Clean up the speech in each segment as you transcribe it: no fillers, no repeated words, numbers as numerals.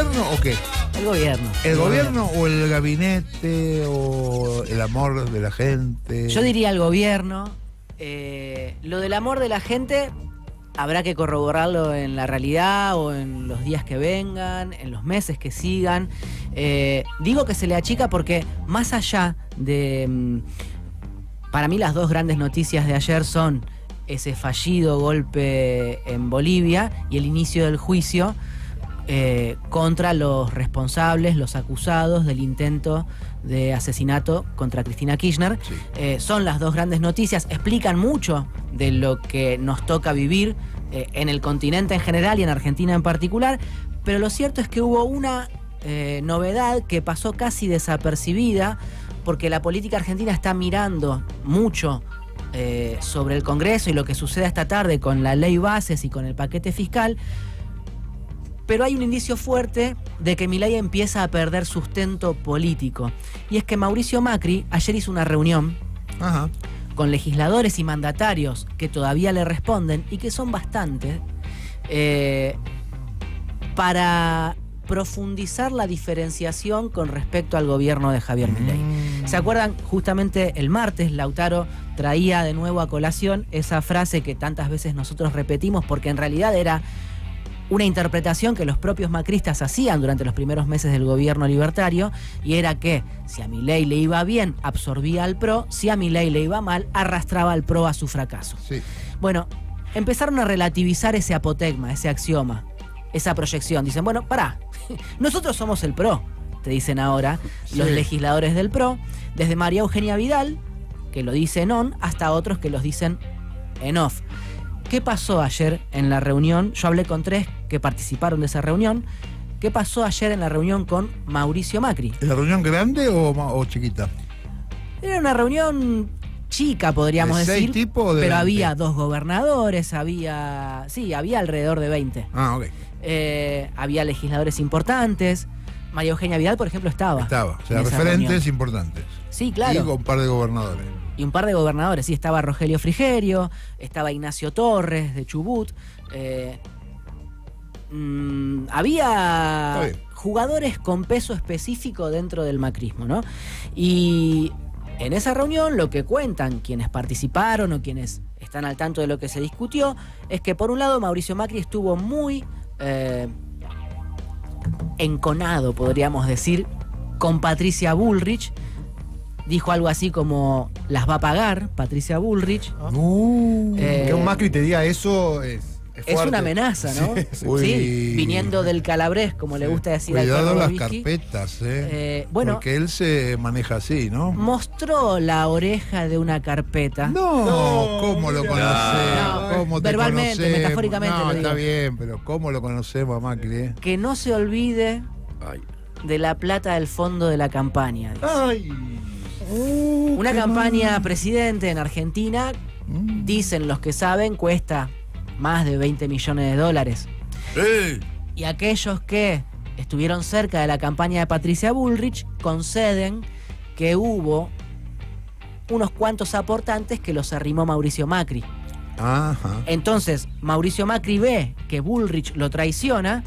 gobierno o qué? El gobierno. ¿El gobierno o el gabinete o el amor de la gente? Yo diría el gobierno. Lo del amor de la gente habrá que corroborarlo en la realidad o en los días que vengan, en los meses que sigan. Digo que se le achica porque más allá de... Para mí las dos grandes noticias de ayer son ese fallido golpe en Bolivia y el inicio del juicio contra los responsables, los acusados del intento de asesinato contra Cristina Kirchner. Sí. Son las dos grandes noticias, explican mucho de lo que nos toca vivir en el continente en general y en Argentina en particular, pero lo cierto es que hubo una novedad que pasó casi desapercibida, porque la política argentina está mirando mucho sobre el Congreso y lo que sucede esta tarde con la ley bases y con el paquete fiscal, pero hay un indicio fuerte de que Milei empieza a perder sustento político. Y es que Mauricio Macri ayer hizo una reunión con legisladores y mandatarios que todavía le responden y que son bastantes, para profundizar la diferenciación con respecto al gobierno de Javier Milei. ¿Se acuerdan? Justamente el martes Lautaro traía de nuevo a colación esa frase que tantas veces nosotros repetimos porque en realidad era una interpretación que los propios macristas hacían durante los primeros meses del gobierno libertario, y era que si a Milei le iba bien, absorbía al PRO, si a Milei le iba mal, arrastraba al PRO a su fracaso. Sí. Bueno, empezaron a relativizar ese apotegma, ese axioma, esa proyección. Dicen, bueno, pará, nosotros somos el PRO, te dicen ahora los legisladores del PRO, desde María Eugenia Vidal, que lo dice en on, hasta otros que los dicen en off. ¿Qué pasó ayer en la reunión? Yo hablé con 3 que participaron de esa reunión. ¿Qué pasó ayer en la reunión con Mauricio Macri? ¿Es la reunión grande o chiquita? Era una reunión chica, podríamos decir. Tipos de pero 20. Había 2 gobernadores, había alrededor de 20. Ok. Había legisladores importantes. María Eugenia Vidal, por ejemplo, estaba. O sea, referentes importantes. Sí, claro. Y con un par de gobernadores. Y un par de gobernadores, sí, estaba Rogelio Frigerio, estaba Ignacio Torres de Chubut, había jugadores con peso específico dentro del macrismo, ¿no? Y en esa reunión lo que cuentan quienes participaron o quienes están al tanto de lo que se discutió es que por un lado Mauricio Macri estuvo muy enconado, podríamos decir, con Patricia Bullrich. Dijo algo así como, las va a pagar Patricia Bullrich. Que un Macri te diga eso es una amenaza, ¿no? Sí, viniendo del Calabrés, como le gusta decir al Cuidado las carpetas, bueno, porque él se maneja así, ¿no? Mostró la oreja de una carpeta. No, ¿cómo lo conocemos? ¿Cómo te verbalmente, conocemos? metafóricamente. No, lo digo. Está bien, pero ¿cómo lo conocemos a Macri? Que no se olvide de la plata del fondo de la campaña. Una campaña presidente en Argentina, dicen los que saben, cuesta más de 20 millones de dólares. Y aquellos que estuvieron cerca de la campaña de Patricia Bullrich conceden que hubo unos cuantos aportantes que los arrimó Mauricio Macri. Entonces, Mauricio Macri ve que Bullrich lo traiciona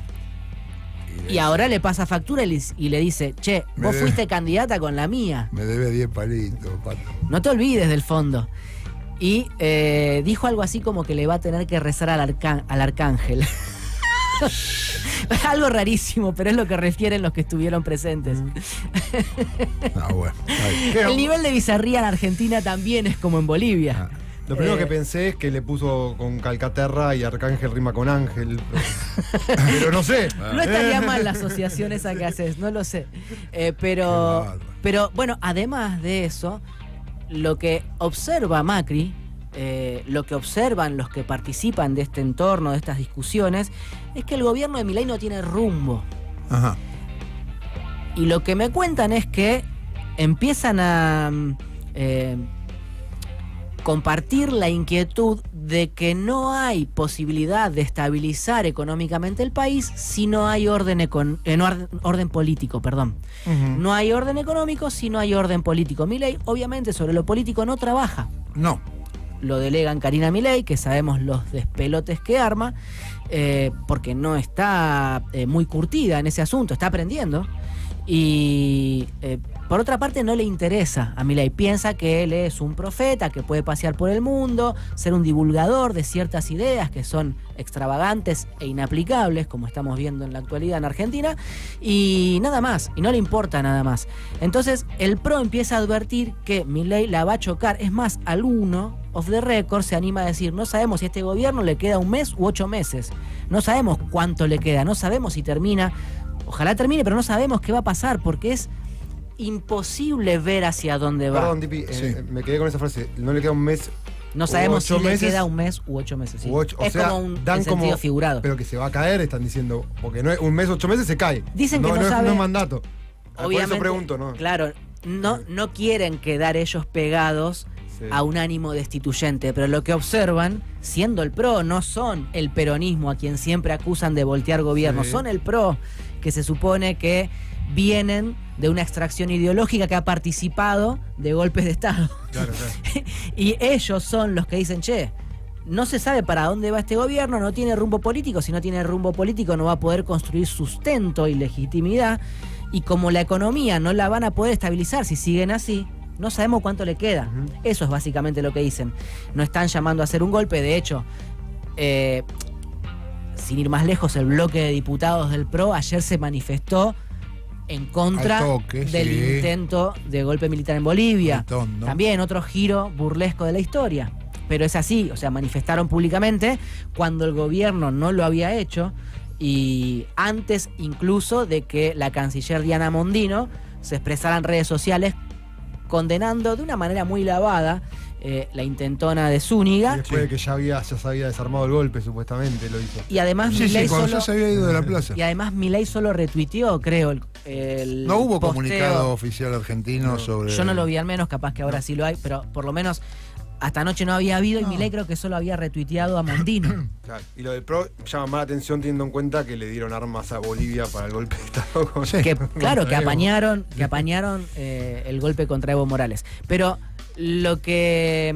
y ahora le pasa factura y le dice, che, vos fuiste candidata con la mía. Me debe 10 palitos, pato. No te olvides del fondo. Y dijo algo así como que le va a tener que rezar al arcángel. Algo rarísimo, pero es lo que refieren los que estuvieron presentes. Bueno. El nivel de bizarría en Argentina también es como en Bolivia. Lo primero que pensé es que le puso con Calcaterra y Arcángel rima con Ángel. Pero no sé. No estaría mal la asociación esa que haces, no lo sé. Pero bueno, además de eso, lo que observa Macri, lo que observan los que participan de este entorno, de estas discusiones, es que el gobierno de Milei no tiene rumbo. Y lo que me cuentan es que empiezan a compartir la inquietud de que no hay posibilidad de estabilizar económicamente el país si no hay orden político, perdón. No hay orden económico si no hay orden político. Milei, obviamente, sobre lo político no trabaja. No. Lo delegan Karina Milei, que sabemos los despelotes que arma, porque no está muy curtida en ese asunto, está aprendiendo. Y por otra parte no le interesa a Milei, piensa que él es un profeta que puede pasear por el mundo, ser un divulgador de ciertas ideas que son extravagantes e inaplicables, como estamos viendo en la actualidad en Argentina, y nada más, y no le importa nada más. Entonces el PRO empieza a advertir que Milei la va a chocar. Es más, alguno off the record se anima a decir: no sabemos si a este gobierno le queda 1 mes u 8 meses, no sabemos cuánto le queda, no sabemos si termina. Ojalá termine, pero no sabemos qué va a pasar, porque es imposible ver hacia dónde va. Perdón, Dipi, me quedé con esa frase. No le queda 1 mes. No sabemos si le queda 1 mes u 8 meses. Sí. Es como un sentido figurado. Pero que se va a caer, están diciendo. Porque no es 1 mes, 8 meses se cae. Dicen que no saben. No es mandato. Obviamente, por eso pregunto, ¿no? Claro, no quieren quedar ellos pegados a un ánimo destituyente, pero lo que observan, siendo el PRO, no son el peronismo a quien siempre acusan de voltear gobierno, son el PRO, que se supone que vienen de una extracción ideológica que ha participado de golpes de Estado. Claro. Y ellos son los que dicen: che, no se sabe para dónde va este gobierno, no tiene rumbo político, si no tiene rumbo político no va a poder construir sustento y legitimidad, y como la economía no la van a poder estabilizar si siguen así, no sabemos cuánto le queda. Eso es básicamente lo que dicen. No están llamando a hacer un golpe, de hecho, sin ir más lejos, el bloque de diputados del PRO ayer se manifestó en contra del intento de golpe militar en Bolivia. También otro giro burlesco de la historia. Pero es así, o sea, manifestaron públicamente cuando el gobierno no lo había hecho, y antes incluso de que la canciller Diana Mondino se expresara en redes sociales condenando de una manera muy lavada la intentona de Zúñiga. Y después de que ya se había desarmado el golpe, supuestamente lo hizo. Y además Milei cuando ya se había ido de la plaza. Y además Milei solo retuiteó, creo, el no hubo posteo. Comunicado oficial argentino sobre... Yo no lo vi, al menos, capaz que ahora sí lo hay, pero por lo menos hasta anoche no había habido, y Milei creo que solo había retuiteado a Mondino. Claro. Y lo del PRO llama más la atención teniendo en cuenta que le dieron armas a Bolivia para el golpe de Estado. Que apañaron el golpe contra Evo Morales. Pero lo que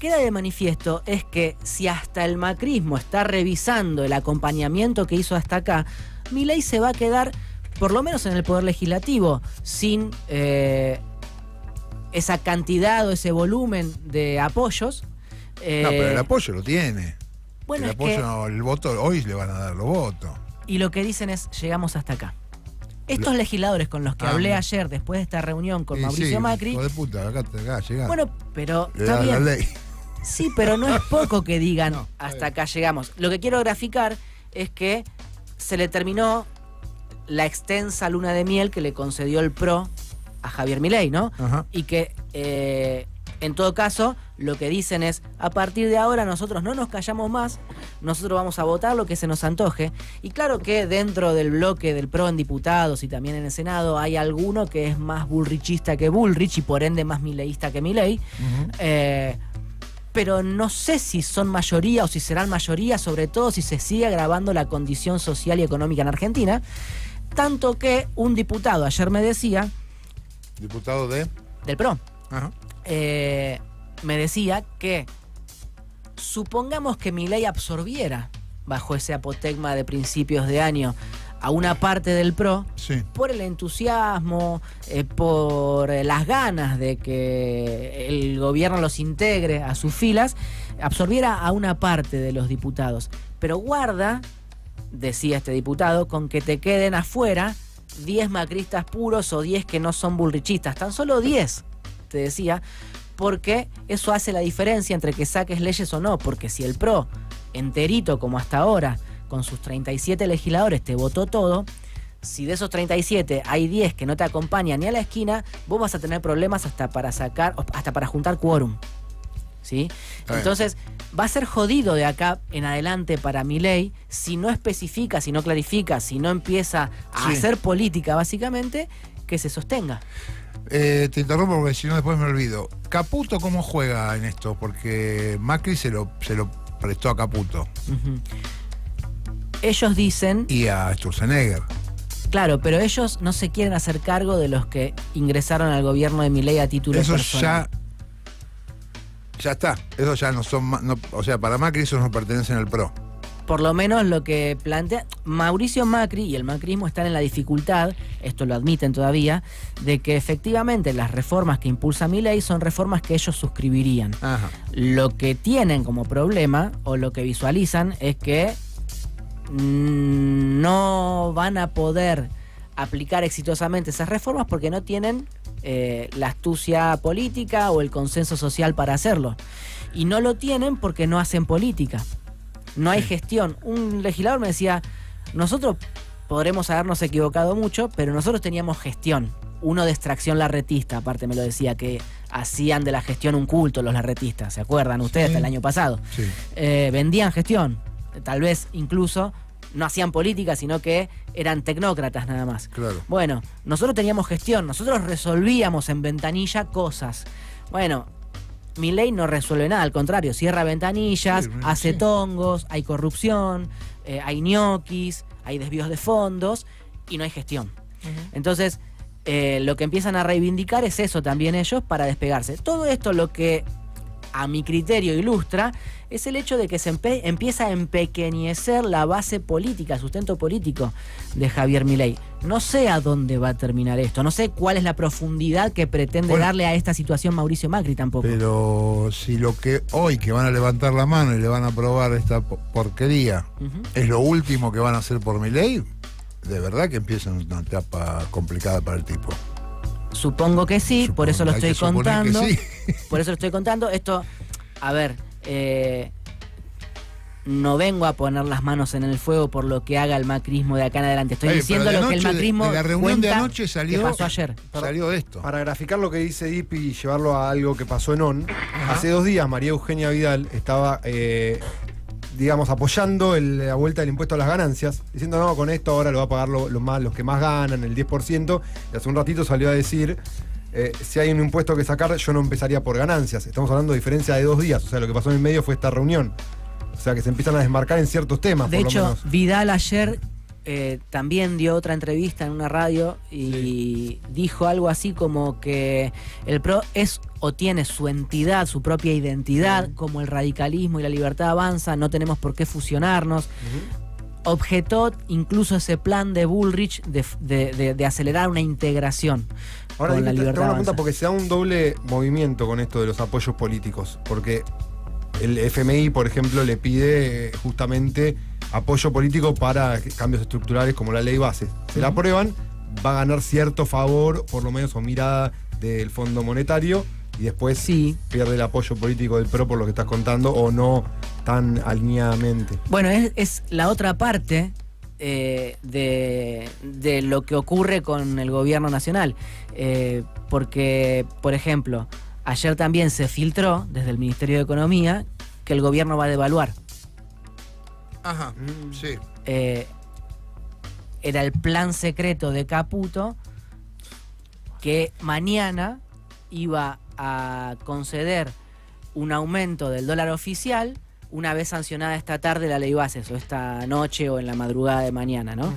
queda de manifiesto es que si hasta el macrismo está revisando el acompañamiento que hizo hasta acá, Milei se va a quedar, por lo menos en el Poder Legislativo, sin esa cantidad o ese volumen de apoyos. No, pero el apoyo lo tiene. Bueno, el apoyo, el voto, hoy le van a dar los votos. Y lo que dicen es: llegamos hasta acá. Estos legisladores con los que hablé ayer después de esta reunión con Mauricio Macri. Hijo de puta, acá llegás. Bueno, pero le está bien. La ley. Sí, pero no es poco que digan hasta acá llegamos. Lo que quiero graficar es que se le terminó la extensa luna de miel que le concedió el PRO a Javier Milei, ¿no? Ajá. Y que en todo caso lo que dicen es: a partir de ahora nosotros no nos callamos más, nosotros vamos a votar lo que se nos antoje. Y claro que dentro del bloque del PRO en diputados y también en el Senado hay alguno que es más bullrichista que Bullrich y por ende más mileísta que Milei. Pero no sé si son mayoría o si serán mayoría, sobre todo si se sigue agravando la condición social y económica en Argentina. Tanto que un diputado ayer me decía... ¿Diputado del PRO. Ajá. Me decía que supongamos que Milei absorbiera bajo ese apotegma de principios de año a una parte del PRO, por el entusiasmo, por las ganas de que el gobierno los integre a sus filas, absorbiera a una parte de los diputados. Pero guarda, decía este diputado, con que te queden afuera 10 macristas puros o 10 que no son bullrichistas. Tan solo 10, te decía, porque eso hace la diferencia entre que saques leyes o no. Porque si el PRO, enterito como hasta ahora, con sus 37 legisladores te votó todo, si de esos 37 hay 10 que no te acompañan ni a la esquina, vos vas a tener problemas hasta para juntar quórum. ¿Sí? Entonces va a ser jodido de acá en adelante para Milei si no especifica, si no clarifica, si no empieza a hacer política básicamente, que se sostenga. Te interrumpo porque si no después me olvido. Caputo, ¿cómo juega en esto? Porque Macri se lo prestó a Caputo. Ellos dicen... Y a Sturzenegger. Claro, pero ellos no se quieren hacer cargo de los que ingresaron al gobierno de Milei a título personal. Ya está. Eso ya no son... o sea, para Macri esos no pertenecen al PRO. por lo menos lo que plantea Mauricio Macri y el macrismo están en la dificultad, esto lo admiten todavía, de que efectivamente las reformas que impulsa Milei son reformas que ellos suscribirían. Ajá. Lo que tienen como problema, o lo que visualizan, es que no van a poder aplicar exitosamente esas reformas porque no tienen la astucia política o el consenso social para hacerlo. Y no lo tienen porque no hacen política. No hay gestión. Un legislador me decía, nosotros podremos habernos equivocado mucho, pero nosotros teníamos gestión. Uno de extracción larretista, aparte me lo decía, que hacían de la gestión un culto los larretistas, ¿se acuerdan ustedes? Hasta el año pasado. Sí. Vendían gestión, tal vez incluso no hacían política, sino que eran tecnócratas nada más. Claro. Bueno, nosotros teníamos gestión, nosotros resolvíamos en ventanilla cosas. Bueno, Milei no resuelve nada, al contrario, cierra ventanillas, Sí, hace sí. tongos, hay corrupción, hay ñoquis, hay desvíos de fondos y no hay gestión. Entonces, lo que empiezan a reivindicar es eso también ellos para despegarse. Todo esto lo que a mi criterio ilustra es el hecho de que se empieza a empequeñecer la base política, sustento político de Javier Milei. No sé a dónde va a terminar esto, no sé cuál es la profundidad que pretende darle a esta situación Mauricio Macri tampoco. Pero si lo que hoy que van a levantar la mano y le van a aprobar esta porquería es lo último que van a hacer por Milei, de verdad que empieza una etapa complicada para el tipo. Supongo que sí, por eso lo Hay estoy que suponer contando. que sí. Por eso lo estoy contando. Esto, a ver, no vengo a poner las manos en el fuego por lo que haga el macrismo de acá en adelante. Estoy diciendo pero de lo que el anoche, macrismo de la reunión cuenta de anoche salió, que pasó ayer. salió esto. Para graficar lo que dice Dipi y llevarlo a algo que pasó en ON, hace 2 días María Eugenia Vidal estaba, digamos, apoyando la vuelta del impuesto a las ganancias, diciendo, no, con esto ahora lo va a pagar los que más ganan, el 10%, y hace un ratito salió a decir, si hay un impuesto que sacar, yo no empezaría por ganancias. Estamos hablando de diferencia de 2 días, o sea, lo que pasó en el medio fue esta reunión. O sea, que se empiezan a desmarcar en ciertos temas, De por lo hecho, menos. Vidal ayer también dio otra entrevista en una radio y dijo algo así como que el PRO es o tiene su entidad, su propia identidad, como el radicalismo y la libertad avanza, no tenemos por qué fusionarnos. Objetó incluso ese plan de Bullrich de acelerar una integración. Ahora, con la Dipi, te libertad hago una pregunta avanza. porque se da un doble movimiento con esto de los apoyos políticos, porque el FMI, por ejemplo, le pide justamente apoyo político para cambios estructurales como la ley base. Se la aprueban, va a ganar cierto favor, por lo menos, o mirada del Fondo Monetario, y después Sí. pierde el apoyo político del PRO por lo que estás contando, o no tan alineadamente. Bueno, es la otra parte de lo que ocurre con el gobierno nacional. Porque, por ejemplo, ayer también se filtró desde el Ministerio de Economía que el gobierno va a devaluar. Ajá, sí. Era el plan secreto de Caputo que mañana iba a conceder un aumento del dólar oficial una vez sancionada esta tarde la ley bases, o esta noche o en la madrugada de mañana, ¿no?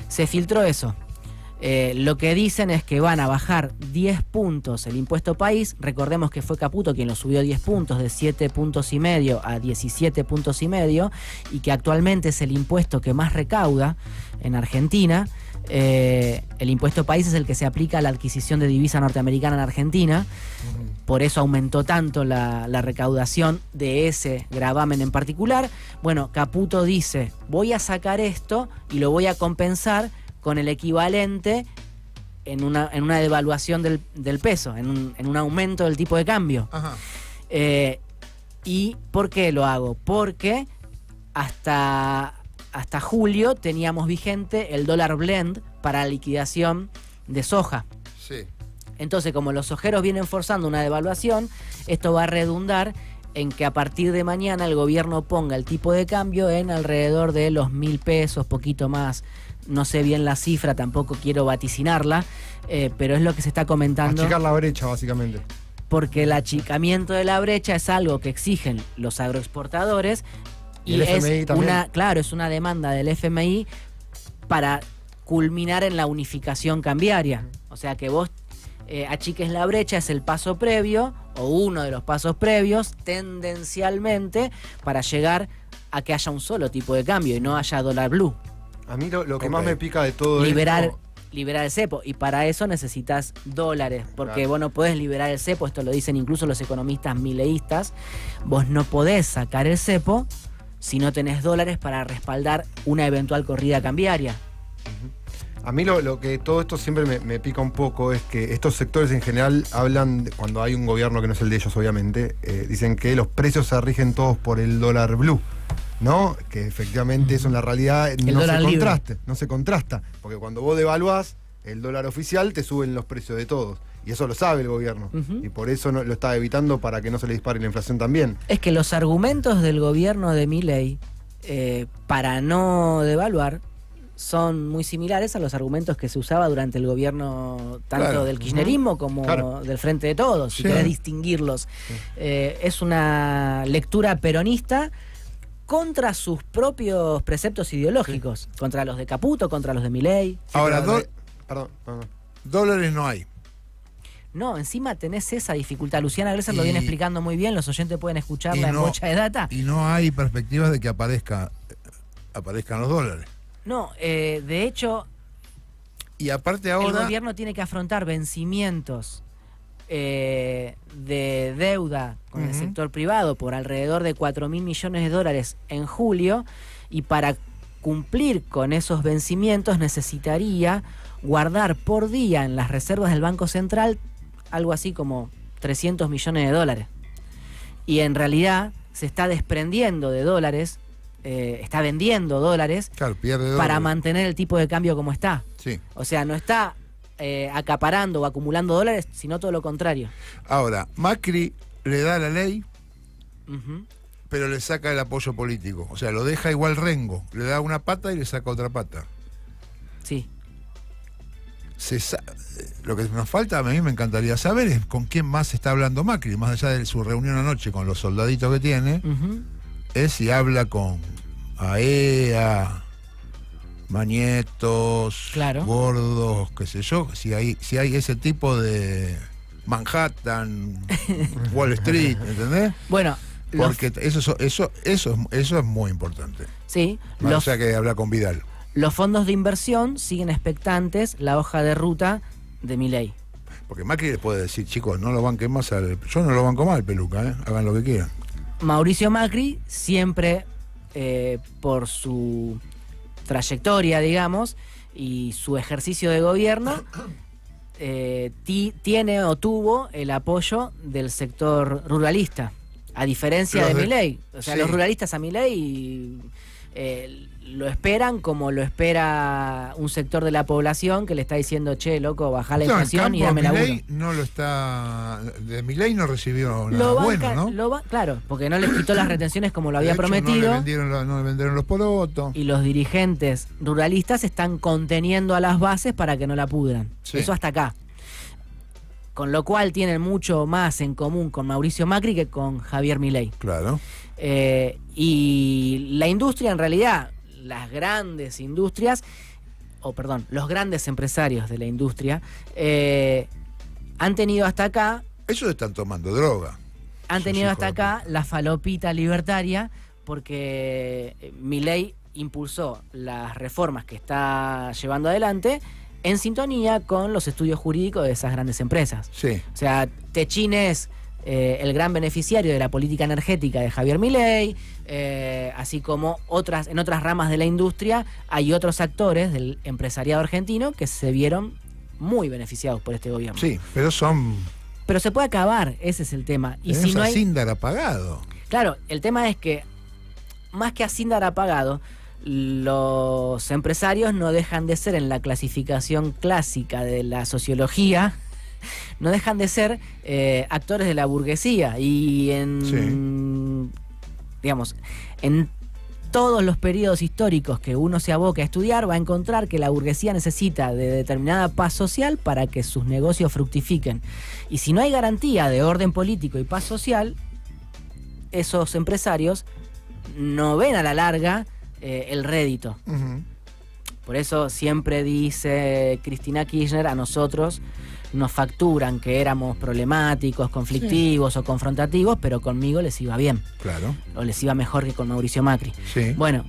Se filtró eso. Lo que dicen es que van a bajar 10 puntos el impuesto país. Recordemos que fue Caputo quien lo subió 10 puntos, de 7,5 puntos a 17,5 puntos, y que actualmente es el impuesto que más recauda en Argentina. El impuesto país es el que se aplica a la adquisición de divisa norteamericana en Argentina. Por eso aumentó tanto la recaudación de ese gravamen en particular. Bueno, Caputo dice, voy a sacar esto y lo voy a compensar con el equivalente en una devaluación del peso, en un aumento del tipo de cambio. Ajá. ¿Y por qué lo hago? Porque hasta julio teníamos vigente el dólar blend para la liquidación de soja. Sí. Entonces, como los sojeros vienen forzando una devaluación, esto va a redundar en que a partir de mañana el gobierno ponga el tipo de cambio en alrededor de los 1.000 pesos, poquito más. No sé bien la cifra, tampoco quiero vaticinarla, pero es lo que se está comentando. Achicar la brecha, básicamente. Porque el achicamiento de la brecha es algo que exigen los agroexportadores Y el FMI también. es una demanda del FMI para culminar en la unificación cambiaria. O sea, que vos achiques la brecha es el paso previo o uno de los pasos previos tendencialmente para llegar a que haya un solo tipo de cambio y no haya dólar blue. A mí lo que Ok. más me pica de todo Liberar esto... el cepo. Y para eso necesitas dólares. Porque Claro. vos no podés liberar el cepo. Esto lo dicen incluso los economistas mileístas. Vos no podés sacar el cepo si no tenés dólares para respaldar una eventual corrida cambiaria. A mí lo que todo esto siempre me pica un poco es que estos sectores en general hablan, cuando hay un gobierno que no es el de ellos obviamente, dicen que los precios se rigen todos por el dólar blue, ¿no? Que efectivamente eso en la realidad dólar libre. no se contrasta, porque cuando vos devaluás el dólar oficial te suben los precios de todos. Y eso lo sabe el gobierno. Ujú. Y por eso lo está evitando para que no se le dispare la inflación también. Es que los argumentos del gobierno de Milei para no devaluar son muy similares a los argumentos que se usaba durante el gobierno tanto Claro. del kirchnerismo como Claro. del Frente de Todos, si Sí. querés distinguirlos. Es una lectura peronista contra sus propios preceptos ideológicos, contra los de Caputo, contra los de Milei. Ahora, Perdón. dólares no hay. No, encima tenés esa dificultad. Luciana Gresser lo Y- viene explicando muy bien, los oyentes pueden escucharla en no- Bocha de Data. Y no hay perspectivas de que aparezcan los dólares. No, de hecho, Y aparte el ahora... gobierno tiene que afrontar vencimientos de deuda con el Ujú. sector privado por alrededor de 4.000 millones de dólares en julio, y para cumplir con esos vencimientos necesitaría guardar por día en las reservas del Banco Central algo así como 300 millones de dólares. Y en realidad se está desprendiendo de dólares, está vendiendo dólares Claro, pierde dólares. para mantener el tipo de cambio como está. Sí. O sea, no está acaparando o acumulando dólares, sino todo lo contrario. Ahora, Macri le da la ley, Ujú. pero le saca el apoyo político. O sea, lo deja igual rengo. Le da una pata y le saca otra pata. Sí. Lo que nos falta, a mí me encantaría saber, es con quién más está hablando Macri, más allá de su reunión anoche con los soldaditos que tiene, Ujú. es si habla con AEA, Mañetos, Claro. Gordos, qué sé yo, si hay ese tipo de Manhattan, Wall Street, ¿entendés? Bueno, Porque eso es muy importante. sí, Más allá que hablar con Vidal. los fondos de inversión siguen expectantes la hoja de ruta de Milei. Porque Macri les puede decir, chicos, no lo banquen más yo no lo banco mal, peluca, hagan lo que quieran. Mauricio Macri, siempre por su trayectoria, digamos, y su ejercicio de gobierno, tiene o tuvo el apoyo del sector ruralista, a diferencia Los de de- Milei. O sea, sí. los ruralistas a Milei lo esperan como lo espera un sector de la población que le está diciendo, che, loco, bajá la No, en inflación y campo dame laburo. Milei no lo está. De Milei no recibió nada Lo bueno, banca- ¿no? claro, porque no les quitó las retenciones como lo había De hecho, prometido. No le vendieron los porotos. Y los dirigentes ruralistas están conteniendo a las bases para que no la pudran. Sí. Eso hasta acá. Con lo cual tienen mucho más en común con Mauricio Macri que con Javier Milei. Claro. Y la industria, en realidad, las grandes industrias, los grandes empresarios de la industria, han tenido hasta acá Ellos están tomando droga. Han Sus tenido hijos hasta de acá la falopita libertaria porque Milei impulsó las reformas que está llevando adelante en sintonía con los estudios jurídicos de esas grandes empresas. Sí. O sea, Techin es el gran beneficiario de la política energética de Javier Milei, así como en otras ramas de la industria hay otros actores del empresariado argentino que se vieron muy beneficiados por este gobierno. Sí, pero son. Pero se puede acabar, ese es el tema. Y Tenés si no a hay... Sindar apagado. Claro, el tema es que, más que a Sindar apagado, los empresarios no dejan de ser, en la clasificación clásica de la sociología, no dejan de ser actores de la burguesía. Y digamos, en todos los periodos históricos que uno se aboque a estudiar, va a encontrar que la burguesía necesita de determinada paz social para que sus negocios fructifiquen. Y si no hay garantía de orden político y paz social, esos empresarios no ven a la larga el rédito. Ujú. Por eso siempre dice Cristina Kirchner, a nosotros nos facturan que éramos problemáticos, conflictivos o confrontativos, pero conmigo les iba bien. Claro. O les iba mejor que con Mauricio Macri. Sí. Bueno,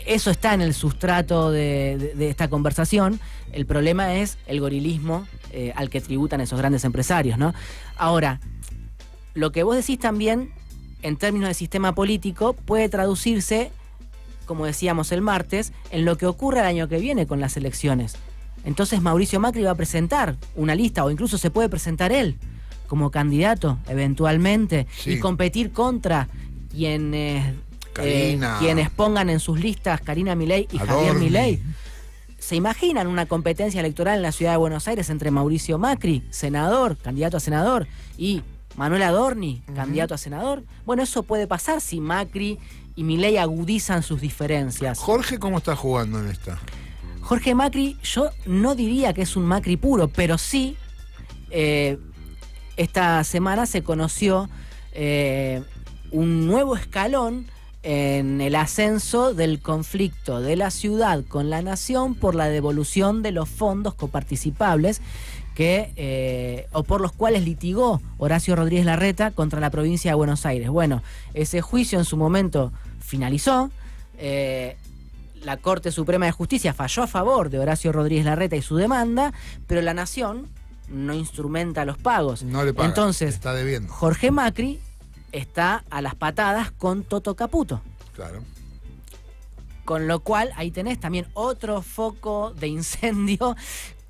eso está en el sustrato de esta conversación. El problema es el gorilismo al que tributan esos grandes empresarios, ¿no? Ahora, lo que vos decís también, en términos de sistema político, puede traducirse, como decíamos el martes, en lo que ocurre el año que viene con las elecciones. Entonces Mauricio Macri va a presentar una lista, o incluso se puede presentar él como candidato, eventualmente, Sí. y competir contra quienes pongan en sus listas Karina Milei y Javier Adorni. Milei. ¿Se imaginan una competencia electoral en la ciudad de Buenos Aires entre Mauricio Macri, senador, candidato a senador, y Manuel Adorni, candidato a senador? Bueno, eso puede pasar si Macri y Milei agudizan sus diferencias. Jorge, ¿cómo está jugando en esta? Jorge Macri, yo no diría que es un Macri puro, pero sí, esta semana se conoció un nuevo escalón en el ascenso del conflicto de la ciudad con la nación por la devolución de los fondos coparticipables o por los cuales litigó Horacio Rodríguez Larreta contra la provincia de Buenos Aires. Bueno, ese juicio en su momento finalizó. La Corte Suprema de Justicia falló a favor de Horacio Rodríguez Larreta y su demanda, pero la nación no instrumenta los pagos. No le paga, Entonces, está debiendo. Jorge Macri está a las patadas con Toto Caputo. Claro. Con lo cual, ahí tenés también otro foco de incendio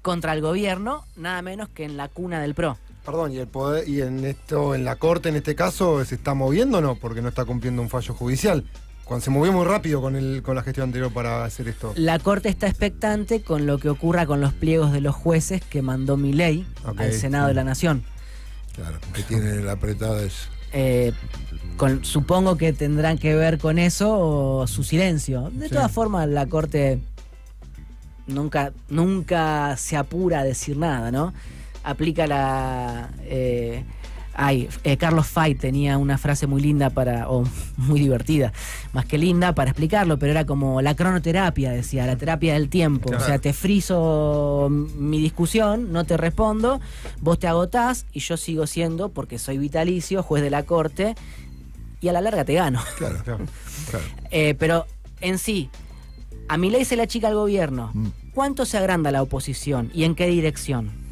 contra el gobierno, nada menos que en la cuna del PRO. Perdón, y el poder, y en la Corte, en este caso, ¿se está moviendo o no? Porque no está cumpliendo un fallo judicial. Cuando se movió muy rápido con la gestión anterior para hacer esto. La Corte está expectante con lo que ocurra con los pliegos de los jueces que mandó Milei al Senado de la Nación. Claro, que tiene la apretada eso. Supongo que tendrán que ver con eso o su silencio. De todas formas, la Corte nunca se apura a decir nada, ¿no? Aplica la... Carlos Fay tenía una frase muy linda o muy divertida, más que linda, para explicarlo, pero era como la cronoterapia, decía, la terapia del tiempo. Claro. O sea, te friso mi discusión, no te respondo, vos te agotás y yo sigo siendo, porque soy vitalicio, juez de la Corte, y a la larga te gano. Claro. Pero en sí, a Milei se le achica al gobierno. ¿Cuánto se agranda la oposición y en qué dirección?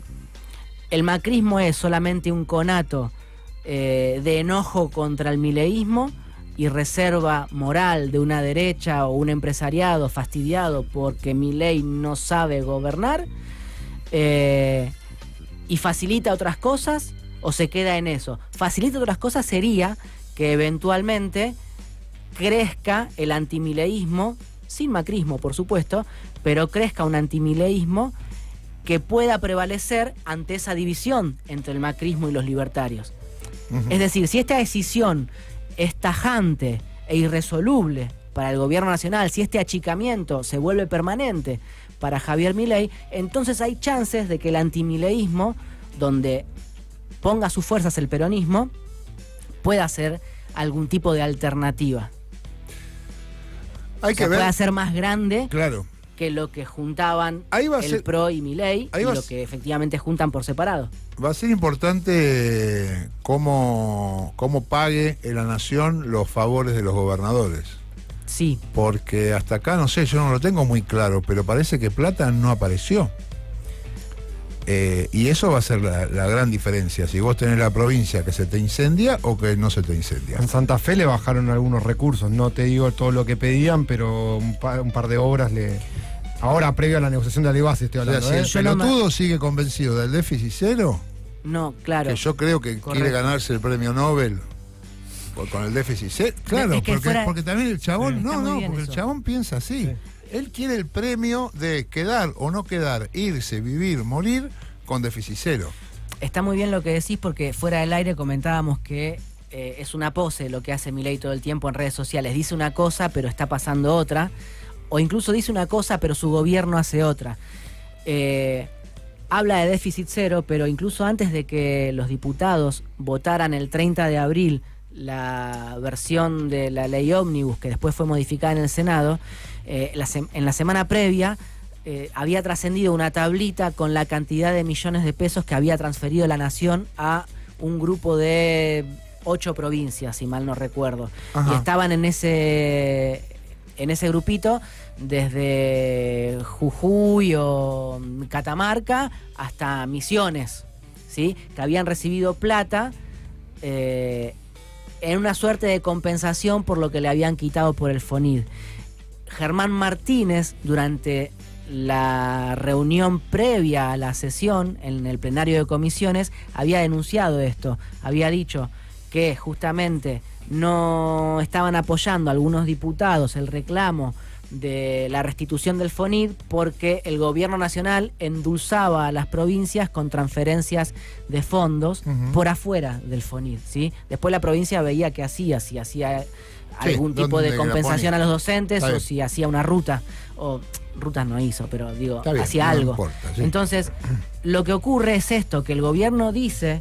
El macrismo es solamente un conato de enojo contra el mileísmo y reserva moral de una derecha o un empresariado fastidiado porque Milei no sabe gobernar, y facilita otras cosas o se queda en eso. Facilita otras cosas sería que eventualmente crezca el antimileísmo, sin macrismo por supuesto, pero crezca un antimileísmo que pueda prevalecer ante esa división entre el macrismo y los libertarios. Es decir, si esta decisión es tajante e irresoluble para el gobierno nacional, si este achicamiento se vuelve permanente para Javier Milei, entonces hay chances de que el antimileísmo, donde ponga sus fuerzas el peronismo, pueda ser algún tipo de alternativa. Pueda ser más grande. Claro. Que lo que juntaban el PRO y Milei y lo que efectivamente juntan por separado. Va a ser importante cómo pague la nación los favores de los gobernadores. Sí. Porque hasta acá, no sé, yo no lo tengo muy claro, pero parece que plata no apareció. Y eso va a ser la gran diferencia, si vos tenés la provincia que se te incendia o que no se te incendia. En Santa Fe le bajaron algunos recursos, no te digo todo lo que pedían, pero un par de obras Ahora, previo a la negociación de la ley base, estoy hablando. O sea, si el pelotudo sigue convencido del déficit cero, no, claro. Que yo creo que quiere ganarse el premio Nobel con el déficit cero. Claro, porque también el chabón, porque el chabón piensa así. Sí. Él quiere el premio de quedar o no quedar, irse, vivir, morir con déficit cero. Está muy bien lo que decís, porque fuera del aire comentábamos que es una pose lo que hace Milei todo el tiempo en redes sociales. Dice una cosa, pero está pasando otra. O incluso dice una cosa, pero su gobierno hace otra. Habla de déficit cero, pero incluso antes de que los diputados votaran el 30 de abril la versión de la ley ómnibus, que después fue modificada en el Senado, en la semana previa había trascendido una tablita con la cantidad de millones de pesos que había transferido la Nación a un grupo de 8 provincias, si mal no recuerdo. Ajá. Y estaban en ese grupito desde Jujuy o Catamarca hasta Misiones, ¿sí? Que habían recibido plata en una suerte de compensación por lo que le habían quitado por el FONID. Germán Martínez, durante la reunión previa a la sesión en el plenario de comisiones, había denunciado esto, había dicho que justamente no estaban apoyando a algunos diputados el reclamo de la restitución del FONID porque el gobierno nacional endulzaba a las provincias con transferencias de fondos por afuera del FONID, ¿sí? Después la provincia veía qué hacía, si hacía algún tipo de compensación a los docentes o si hacía una ruta, o rutas no hizo, pero digo, bien, hacía no algo. importa, sí. Entonces, lo que ocurre es esto, que el gobierno dice,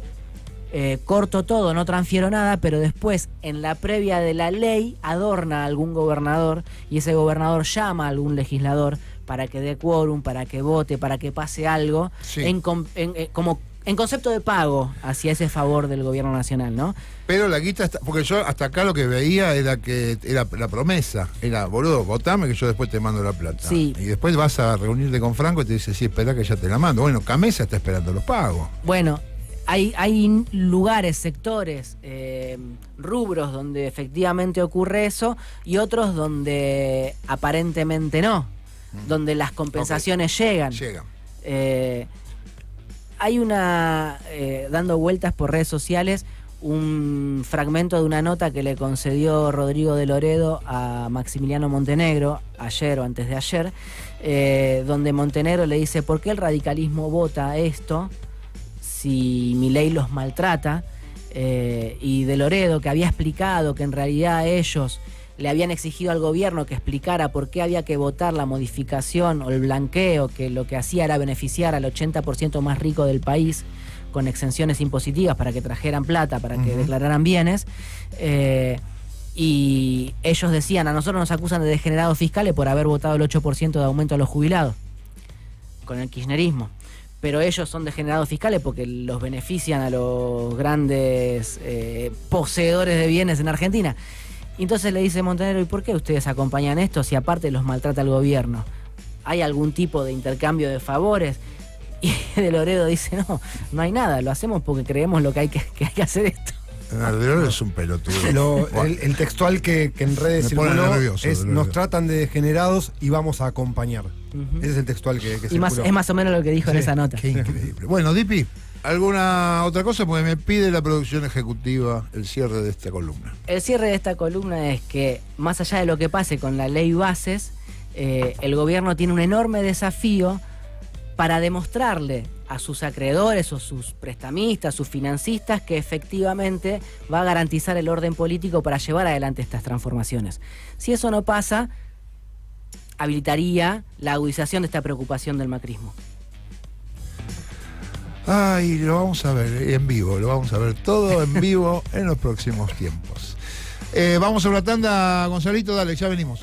corto todo, no transfiero nada, pero después, en la previa de la ley, adorna a algún gobernador y ese gobernador llama a algún legislador para que dé quórum, para que vote, para que pase algo, Sí. En concepto de pago hacia ese favor del gobierno nacional, ¿no? Pero la guita está, porque yo hasta acá lo que veía era que era la promesa, era, boludo, votame que yo después te mando la plata. Sí. Y después vas a reunirte con Franco y te dice, sí, espera que ya te la mando. Bueno, Camesa está esperando los pagos. Bueno, hay lugares, sectores, rubros donde efectivamente ocurre eso y otros donde aparentemente no, donde las compensaciones llegan. Llegan. Hay dando vueltas por redes sociales, un fragmento de una nota que le concedió Rodrigo de Loredo a Maximiliano Montenegro, ayer o antes de ayer, donde Montenegro le dice, ¿por qué el radicalismo vota esto si Milei los maltrata? Y de Loredo, que había explicado que en realidad ellos le habían exigido al gobierno que explicara por qué había que votar la modificación o el blanqueo, que lo que hacía era beneficiar al 80% más rico del país con exenciones impositivas para que trajeran plata, para que declararan bienes. Y ellos decían, a nosotros nos acusan de degenerados fiscales por haber votado el 8% de aumento a los jubilados, con el kirchnerismo. Pero ellos son degenerados fiscales porque los benefician a los grandes poseedores de bienes en Argentina. Y entonces le dice Montenegro, ¿y por qué ustedes acompañan esto si aparte los maltrata el gobierno? ¿Hay algún tipo de intercambio de favores? Y de Loredo dice, no hay nada, lo hacemos porque creemos que hay que hacer esto. De Loredo es un pelotudo. El textual que en redes Me pone circuló nervioso, es, Loredo. nos tratan de degenerados y vamos a acompañar. Ese es el textual que Y circuló. es más o menos lo que dijo en esa nota. Qué increíble. Bueno, Dipi, ¿alguna otra cosa? Porque me pide la producción ejecutiva el cierre de esta columna. El cierre de esta columna es que, más allá de lo que pase con la ley bases, el gobierno tiene un enorme desafío para demostrarle a sus acreedores o sus prestamistas, sus financistas, que efectivamente va a garantizar el orden político para llevar adelante estas transformaciones. Si eso no pasa, habilitaría la agudización de esta preocupación del macrismo. Ay, lo vamos a ver en vivo, lo vamos a ver todo en vivo en los próximos tiempos. Vamos a una tanda, Gonzalito, dale, ya venimos.